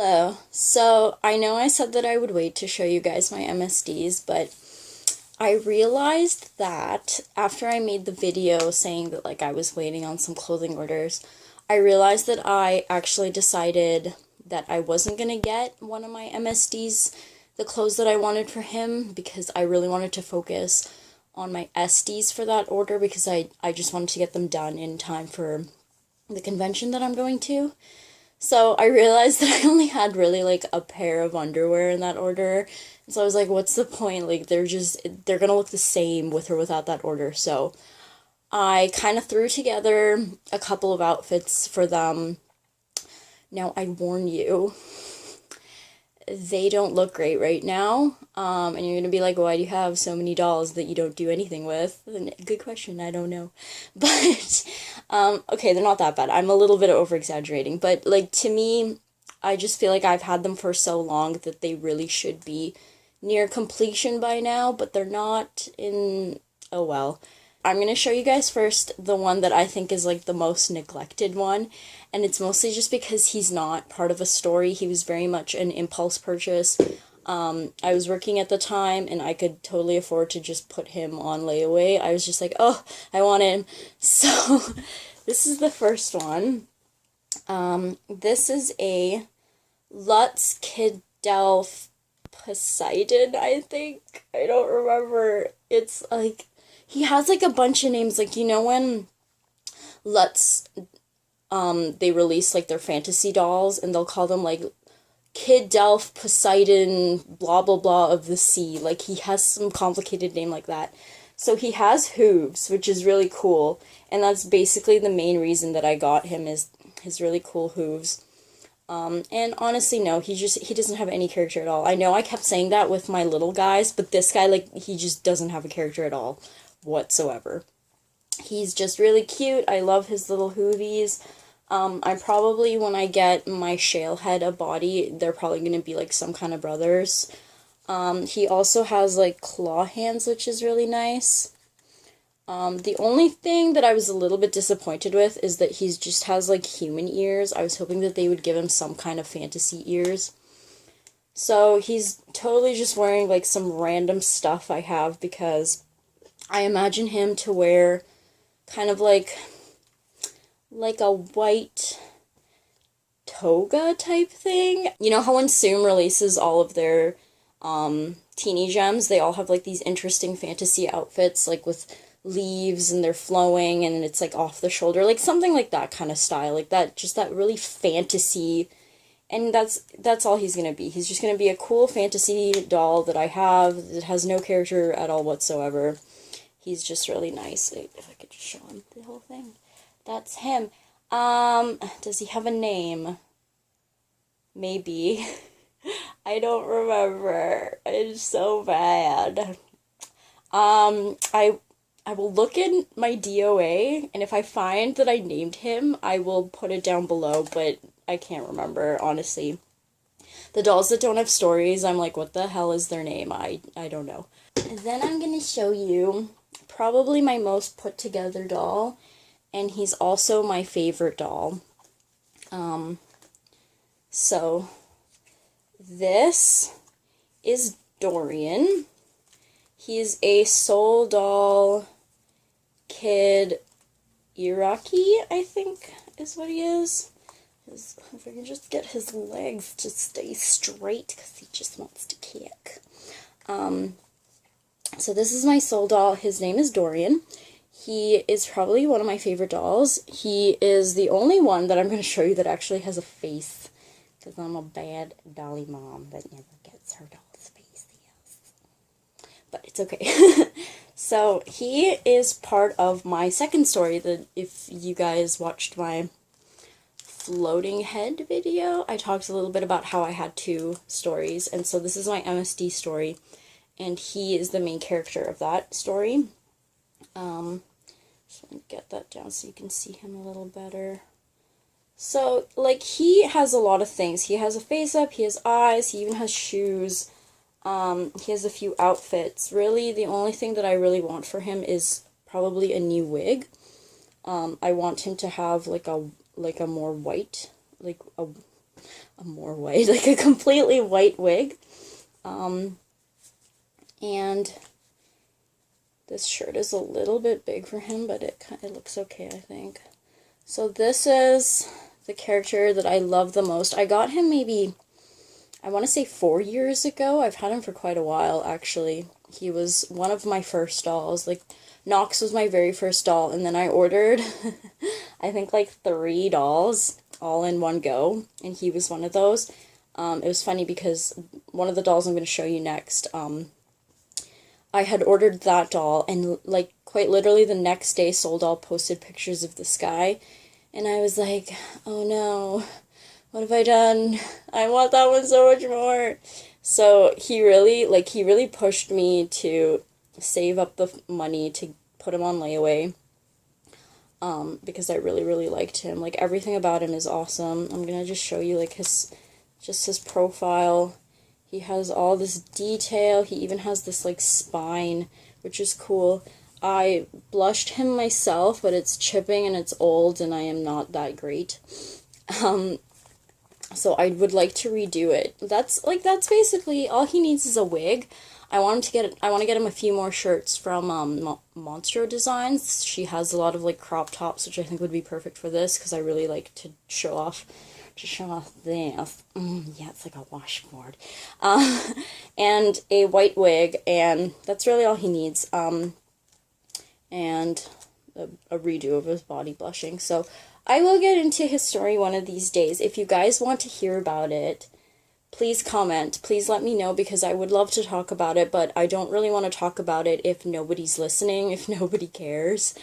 Hello. So I know I said that I would wait to show you guys my MSDs, but I realized that after I made the video saying that I was waiting on some clothing orders, I realized that I actually decided that I wasn't gonna get one of my MSDs, the clothes that I wanted for him, because I really wanted to focus on my SDs for that order because I just wanted to get them done in time for the convention that I'm going to. So I realized that I only had really a pair of underwear in that order. So I was like, what's the point? They're gonna look the same with or without that order. So I kind of threw together a couple of outfits for them. Now I warn you, they don't look great right now. And you're gonna be like, why do you have so many dolls that you don't do anything with? And good question, I don't know. But, okay, they're not that bad. I'm a little bit over-exaggerating, but, to me, I just feel like I've had them for so long that they really should be near completion by now, but they're not in, oh well. I'm gonna show you guys first the one that I think is, the most neglected one, and it's mostly just because he's not part of a story. He was very much an impulse purchase. I was working at the time, and I could totally afford to just put him on layaway. I was just like, oh, I want him. So, this is the first one. This is a Lutz Kid Delph Poseidon, I think. I don't remember. It's he has a bunch of names, when Lutz, they release their fantasy dolls, and they'll call them Kid Delph Poseidon blah blah blah of the sea. He has some complicated name like that. So he has hooves, which is really cool, and that's basically the main reason that I got him, is his really cool hooves. And honestly, no, he doesn't have any character at all. I know I kept saying that with my little guys, but this guy, he just doesn't have a character at all whatsoever. He's just really cute. I love his little hoovies. I probably, when I get my Shalehead a body, they're probably going to be some kind of brothers. He also has claw hands, which is really nice. The only thing that I was a little bit disappointed with is that he just has human ears. I was hoping that they would give him some kind of fantasy ears. So he's totally just wearing some random stuff I have, because I imagine him to wear kind of like a white toga type thing. You know how when Zoom releases all of their teeny gems, they all have these interesting fantasy outfits with leaves and they're flowing and it's off the shoulder, something like that kind of style, that, just that really fantasy. And that's all he's gonna be. He's just gonna be a cool fantasy doll that I have that has no character at all whatsoever. He's just really nice. If I could just show him the whole thing. That's him. Does he have a name? Maybe. I don't remember. It's so bad. I will look in my DOA, and if I find that I named him, I will put it down below, but I can't remember, honestly. The dolls that don't have stories, I'm like, what the hell is their name? I don't know. And then I'm gonna show you probably my most put together doll, and he's also my favorite doll. So this is Dorian. He's a soul doll kid Iraqi, I think is what he is. If I can just get his legs to stay straight, because he just wants to kick. So this is my soul doll. His name is Dorian. He is probably one of my favorite dolls. He is the only one that I'm going to show you that actually has a face, because I'm a bad dolly mom that never gets her doll's face. Yes. But it's okay. So he is part of my second story. That if you guys watched my floating head video, I talked a little bit about how I had two stories, and so this is my MSD story, and he is the main character of that story. Just want to get that down so you can see him a little better. So, he has a lot of things. He has a face up, he has eyes, he even has shoes. He has a few outfits. Really, the only thing that I really want for him is probably a new wig. I want him to have a more white, more white, like a completely white wig. And this shirt is a little bit big for him, but it looks okay, I think. So this is the character that I love the most. I got him maybe, I want to say 4 years ago. I've had him for quite a while, actually. He was one of my first dolls. Like, Knox was my very first doll, and then I ordered, I think, like 3 dolls all in one go, and he was one of those. It was funny because one of the dolls I'm going to show you next, I had ordered that doll, and like quite literally the next day Soul Doll posted pictures of the sky, and I was like, oh no, what have I done? I want that one so much more. So he really pushed me to save up the money to put him on layaway, because I really liked him. Like, everything about him is awesome. I'm gonna just show you like his profile. He has all this detail. He even has this, like, spine, which is cool. I blushed him myself, but it's chipping and it's old, and I am not that great. So I would like to redo it. That's basically all he needs is a wig. I want to get him a few more shirts from Monstro Designs. She has a lot of, like, crop tops, which I think would be perfect for this, because I really like to show off this. Yeah, it's like a washboard. And a white wig, and that's really all he needs. And a redo of his body blushing. So I will get into his story one of these days. If you guys want to hear about it, please comment. Please let me know, because I would love to talk about it, but I don't really want to talk about it if nobody's listening, if nobody cares.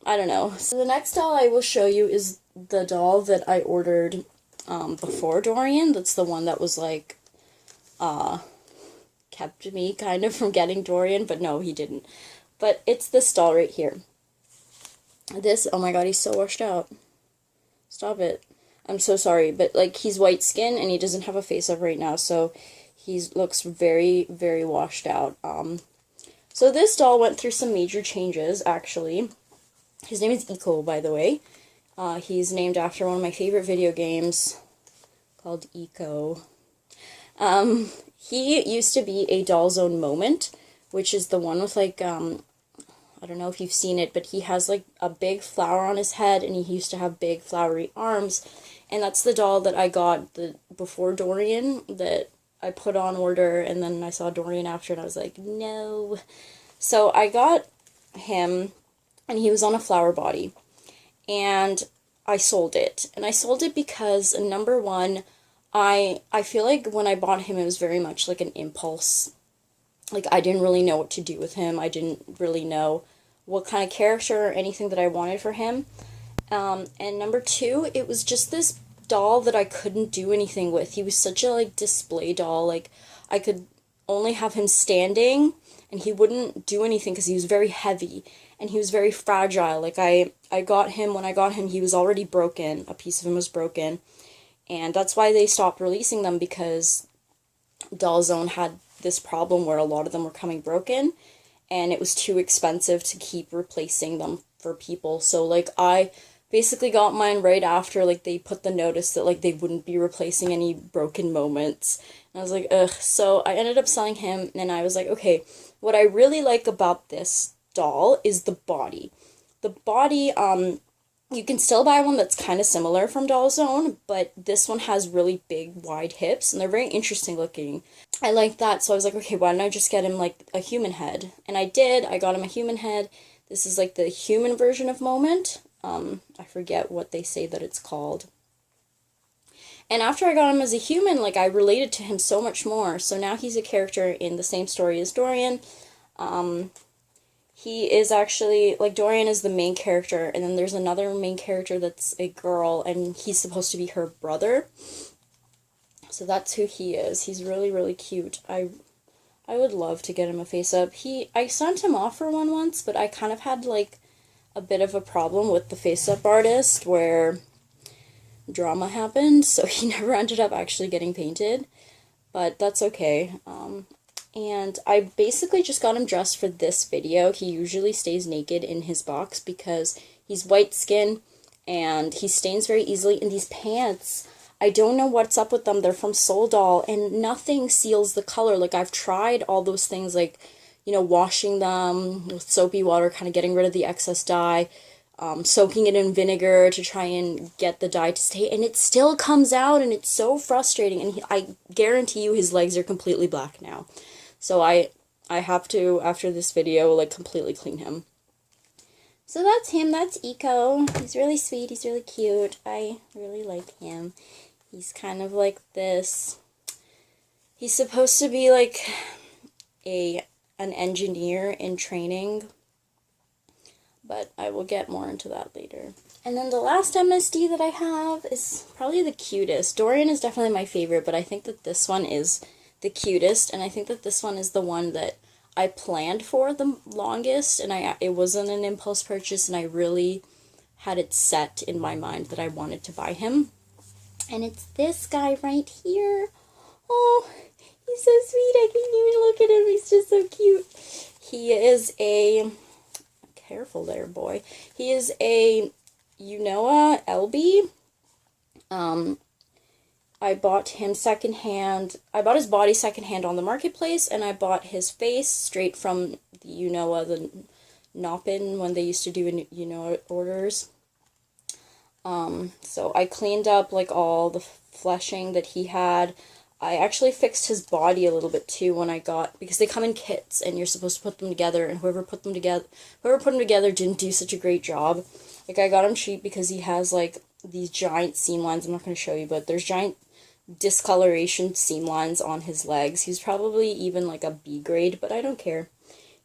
I don't know. So the next doll I will show you is the doll that I ordered before Dorian. That's the one that was like, kept me kind of from getting Dorian, but no, he didn't. But it's this doll right here. This, oh my god, he's so washed out. Stop it. I'm so sorry, but like, he's white skin and he doesn't have a face up right now, so he looks very washed out. So this doll went through some major changes, actually. His name is Eco, by the way. He's named after one of my favorite video games called Eco. He used to be a Doll's Own Moment, which is the one with, like, I don't know if you've seen it, but he has, like, a big flower on his head, and he used to have big flowery arms, and that's the doll that I got before Dorian, that I put on order, and then I saw Dorian after, and I was like, no. So I got him, and he was on a flower body, and I sold it. And I sold it because, number one, I feel like when I bought him, it was very much like an impulse. Like, I didn't really know what to do with him. I didn't really know what kind of character or anything that I wanted for him. And number two, it was just this doll that I couldn't do anything with. He was such a, like, display doll. Like, I could only have him standing, and he wouldn't do anything because he was very heavy, and he was very fragile. Like, when I got him, he was already broken. A piece of him was broken. And that's why they stopped releasing them, because Doll Zone had this problem where a lot of them were coming broken, and it was too expensive to keep replacing them for people. So, like, I basically got mine right after, like, they put the notice that, like, they wouldn't be replacing any broken moments. And I was like, ugh. So I ended up selling him, and I was like, okay, what I really like about this doll is the body. The body, you can still buy one that's kind of similar from Doll Zone, but this one has really big, wide hips, and they're very interesting looking. I like that, so I was like, okay, why don't I just get him, like, a human head? And I did. I got him a human head. This is, like, the human version of Moment. I forget what they say that it's called. And after I got him as a human, like, I related to him so much more. So now he's a character in the same story as Dorian. He is actually, like, Dorian is the main character, and then there's another main character that's a girl, and he's supposed to be her brother. So that's who he is. He's really cute. I would love to get him a face-up. I sent him off for one once, but I kind of had, like, a bit of a problem with the face-up artist where drama happened, so he never ended up actually getting painted. But that's okay. And I basically just got him dressed for this video. He usually stays naked in his box because he's white skin, and he stains very easily. And these pants, I don't know what's up with them. They're from Soul Doll, and nothing seals the color. Like, I've tried all those things, like, you know, washing them with soapy water, kind of getting rid of the excess dye, soaking it in vinegar to try and get the dye to stay, and it still comes out, and it's so frustrating. And I guarantee you his legs are completely black now. So I have to, after this video, like, completely clean him. So that's him. That's Eco. He's really sweet. He's really cute. I really like him. He's kind of like this. He's supposed to be like an engineer in training, but I will get more into that later. And then the last MSD that I have is probably the cutest. Dorian is definitely my favorite, but I think that this one is the cutest, and I think that this one is the one that I planned for the longest, and it wasn't an impulse purchase, and I really had it set in my mind that I wanted to buy him. And it's this guy right here. Oh, he's so sweet. I can't even look at him. He's just so cute. He is a... Careful there, boy. He is a Unoa LB. I bought him secondhand. I bought his body secondhand on the marketplace, and I bought his face straight from the Unoa, the Noppin, when they used to do Unoa orders. So I cleaned up like all the fleshing that he had. I actually fixed his body a little bit too when I got, because they come in kits and you're supposed to put them together, and whoever put them together didn't do such a great job. Like, I got him cheap because he has like these giant seam lines. I'm not going to show you, but there's giant discoloration seam lines on his legs. He's probably even like a B grade, but I don't care.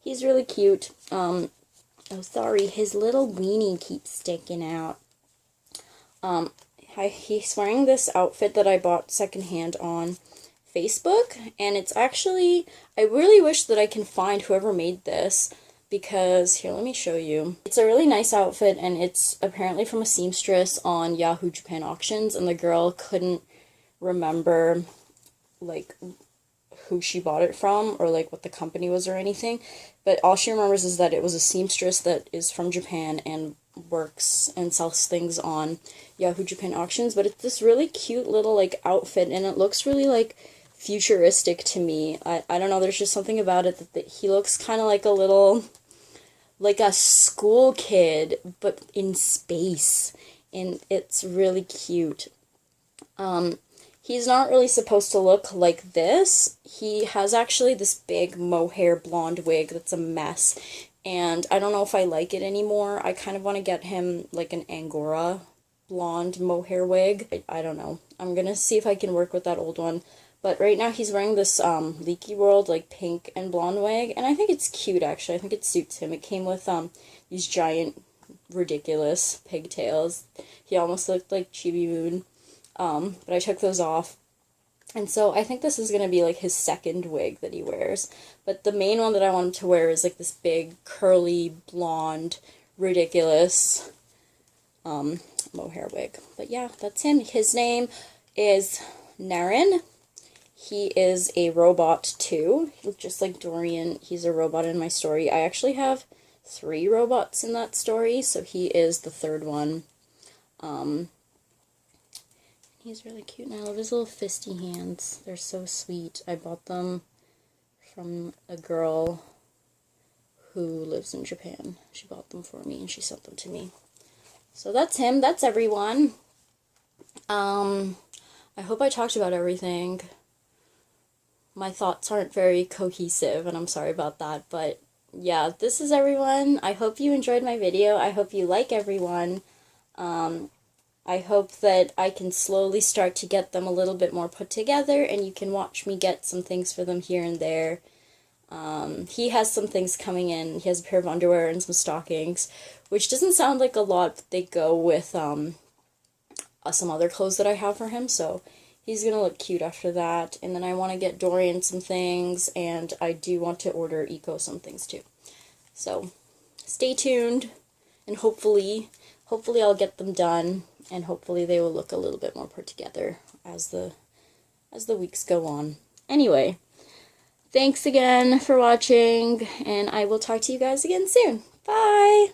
He's really cute. Oh, sorry, his little weenie keeps sticking out. He's wearing this outfit that I bought secondhand on Facebook, and it's actually, I really wish that I can find whoever made this, because, here, let me show you. It's a really nice outfit, and it's apparently from a seamstress on Yahoo Japan Auctions, and the girl couldn't remember, like, who she bought it from, or, like, what the company was or anything, but all she remembers is that it was a seamstress that is from Japan and works and sells things on Yahoo Japan Auctions. But it's this really cute little, like, outfit, and it looks really, like, futuristic to me. I don't know, there's just something about it that he looks kind of like a little, like a school kid, but in space, and it's really cute. He's not really supposed to look like this. He has actually this big mohair blonde wig that's a mess, and I don't know if I like it anymore. I kind of want to get him like an Angora blonde mohair wig. I don't know. I'm gonna see if I can work with that old one. But right now he's wearing this Leaky World like pink and blonde wig, and I think it's cute actually. I think it suits him. It came with these giant, ridiculous pigtails. He almost looked like Chibi Moon. But I took those off. And so I think this is going to be like his second wig that he wears. But the main one that I want him to wear is like this big, curly, blonde, ridiculous mohair wig. But yeah, that's him. His name is Narin. He is a robot too. Just like Dorian, he's a robot in my story. I actually have 3 robots in that story, so he is the 3rd one. He's really cute, and I love his little fisty hands. They're so sweet. I bought them from a girl who lives in Japan. She bought them for me, and she sent them to me. So that's him. That's everyone. I hope I talked about everything. My thoughts aren't very cohesive, and I'm sorry about that, but yeah, this is everyone. I hope you enjoyed my video. I hope you like everyone. I hope that I can slowly start to get them a little bit more put together, and you can watch me get some things for them here and there. He has some things coming in. He has a pair of underwear and some stockings, which doesn't sound like a lot, but they go with some other clothes that I have for him, so he's gonna look cute after that. And then I want to get Dorian some things, and I do want to order Eco some things too. So stay tuned, and hopefully I'll get them done, and hopefully they will look a little bit more put together as the weeks go on. Anyway, thanks again for watching, and I will talk to you guys again soon. Bye!